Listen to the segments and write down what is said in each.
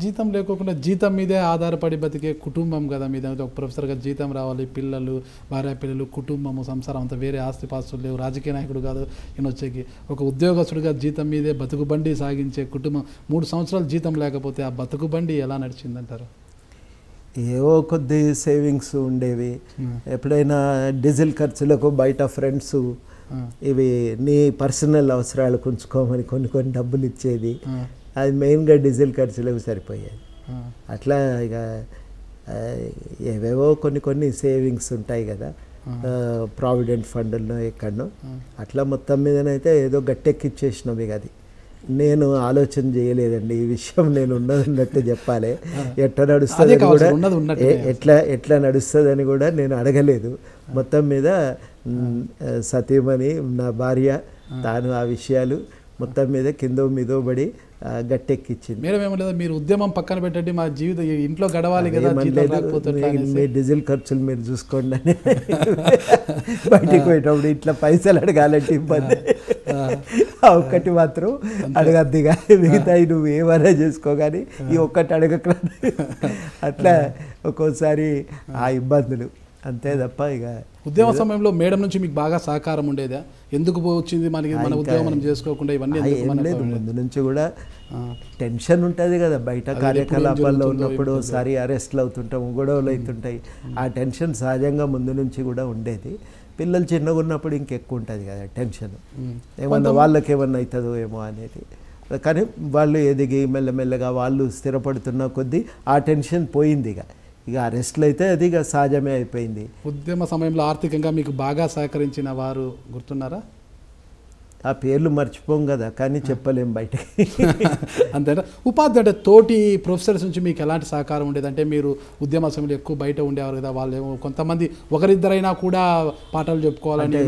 జీతం లేకోకుండా జీతం మీదే ఆధారపడి బతికే కుటుంబం కదా మీద ఒక ప్రొఫెసర్గా జీతం రావాలి, పిల్లలు, భార్య పిల్లలు, కుటుంబము, సంసారం అంతా, వేరే ఆస్తిపాస్తులు లేవు, రాజకీయ నాయకుడు కాదు ఈయన వచ్చేకి. ఒక ఉద్యోగస్తుడిగా జీతం మీదే బతుకుబండి సాగించే కుటుంబం 3 సంవత్సరాలు జీతం లేకపోతే ఆ బతుకుబండి ఎలా నడిచిందంటారు? ఏవో కొద్ది సేవింగ్స్ ఉండేవి. ఎప్పుడైనా డీజిల్ ఖర్చులకు బయట ఫ్రెండ్స్ ఇవి నీ పర్సనల్ అవసరాలకు ఉంచుకోమని కొన్ని డబ్బులు ఇచ్చేది. అది మెయిన్గా డీజిల్ ఖర్చులకు సరిపోయాయి. అట్లా ఇక ఏవేవో కొన్ని సేవింగ్స్ ఉంటాయి కదా, ప్రావిడెంట్ ఫండ్లో ఎక్కడనో. అట్లా మొత్తం మీదనైతే ఏదో గట్టెక్కిచ్చేసినాం. ఇక అది నేను ఆలోచన చేయలేదండి ఈ విషయం. నేను ఉన్నదన్నట్టు చెప్పాలి. ఎట్లా నడుస్తుంది కూడా, ఎట్లా నడుస్తుంది అని కూడా నేను అడగలేదు. మొత్తం మీద సతీమణి నా భార్య తాను ఆ విషయాలు మొత్తం మీద కిందో మీదో పడి గట్టెక్కిచ్చింది. మీరు ఉద్యమం పక్కన పెట్టండి, మా జీవితం ఇంట్లో గడవాలి కదా, మీ డీజిల్ ఖర్చులు మీరు చూసుకోండి అని బయటికి పోయేటప్పుడు ఇట్లా పైసలు అడగాలంటే ఇబ్బంది. ఒక్కటి మాత్రం అడగద్ది కానీ మిగతాయి నువ్వు ఏమైనా చేసుకో కానీ ఈ ఒక్కటి అడగక. అట్లా ఒక్కోసారి ఆ ఇబ్బందులు అంతే తప్ప. ఇక ఉద్యమ సమయంలో మేడం నుంచి మీకు బాగా సహకారం ఉండేదా? ఎందుకు వచ్చింది మనకి, మన ఉద్యోగం మనం చేసుకోకుండా ఇవన్నీ లేదు. ముందు నుంచి కూడా టెన్షన్ ఉంటుంది కదా, బయట కార్యకలాపాల్లో ఉన్నప్పుడు ఒకసారి అరెస్ట్లు అవుతుంటాము, గొడవలు అవుతుంటాయి. ఆ టెన్షన్ సహజంగా ముందు నుంచి కూడా ఉండేది. పిల్లలు చిన్నగా ఉన్నప్పుడు ఇంకెక్కువ ఉంటుంది కదా టెన్షన్, ఏమన్నా వాళ్ళకి ఏమన్నా అవుతుందో ఏమో అనేది. కానీ వాళ్ళు ఎదిగి మెల్లమెల్లగా వాళ్ళు స్థిరపడుతున్న కొద్దీ ఆ టెన్షన్ పోయింది. ఇక అరెస్ట్లు అయితే అది ఇక సహజమే అయిపోయింది. ఉద్యమ సమయంలో ఆర్థికంగా మీకు బాగా సహకరించిన వారు గుర్తున్నారా? ఆ పేర్లు మర్చిపోం కదా, కానీ చెప్పలేం బయటకి. అంతేనా? ఉపాధ్యాయుడు తోటి ప్రొఫెసర్స్ నుంచి మీకు ఎలాంటి సహకారం ఉండేది? అంటే మీరు ఉద్యమ సమయంలో ఎక్కువ బయట ఉండేవారు కదా, వాళ్ళు కొంతమంది ఒకరిద్దరైనా కూడా పాఠాలు చెప్పుకోవాలని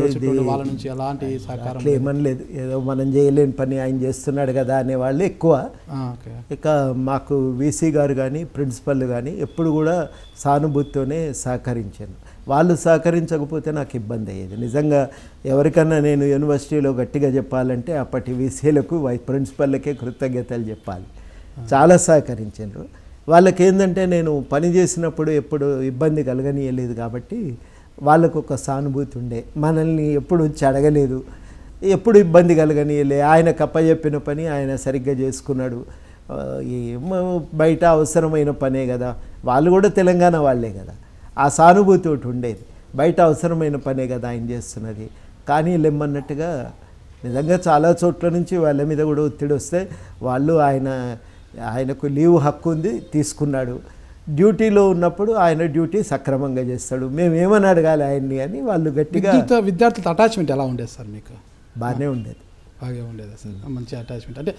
వాళ్ళ నుంచి ఎలాంటి సహకారం? ఏమని లేదు, ఏదో మనం చేయలేని పని ఆయన చేస్తున్నాడు కదా అనేవాళ్ళు ఎక్కువ. ఇక మాకు వీసీ గారు కానీ ప్రిన్సిపల్ కానీ ఎప్పుడు కూడా సానుభూతితోనే సహకరించాను. వాళ్ళు సహకరించకపోతే నాకు ఇబ్బంది అయ్యేది. నిజంగా ఎవరికన్నా నేను యూనివర్సిటీలో గట్టిగా చెప్పాలంటే అప్పటి వీసీలకు వైస్ ప్రిన్సిపల్లకే కృతజ్ఞతలు చెప్పాలి. చాలా సహకరించారు. వాళ్ళకి ఏంటంటే నేను పని చేసినప్పుడు ఎప్పుడు ఇబ్బంది కలగనీయలేదు కాబట్టి వాళ్ళకు ఒక సానుభూతి ఉండే. మనల్ని ఎప్పుడు వచ్చి అడగలేదు, ఎప్పుడు ఇబ్బంది కలగనీయలే. ఆయన కప్పచెప్పిన పని ఆయన సరిగ్గా చేసుకున్నాడు. బయట అవసరమైన పనే కదా, వాళ్ళు కూడా తెలంగాణ వాళ్ళే కదా, ఆ సానుభూతి ఒకటి ఉండేది. బయట అవసరమైన పనే కదా ఆయన చేస్తున్నది. కానీ లెమ్మన్నట్టుగా నిజంగా చాలా చోట్ల నుంచి వాళ్ళ మీద కూడా ఒత్తిడి వస్తే వాళ్ళు ఆయనకు లీవ్ హక్కు ఉంది, తీసుకున్నాడు. డ్యూటీలో ఉన్నప్పుడు ఆయన డ్యూటీ సక్రమంగా చేస్తాడు, మేము ఏమని అడగాలి ఆయన్ని అని వాళ్ళు గట్టిగా. విద్యార్థులతో అటాచ్మెంట్ ఎలా ఉండేది సార్ మీకు? బాగానే ఉండేది. బాగా ఉండేది సార్, మంచి అటాచ్మెంట్. అంటే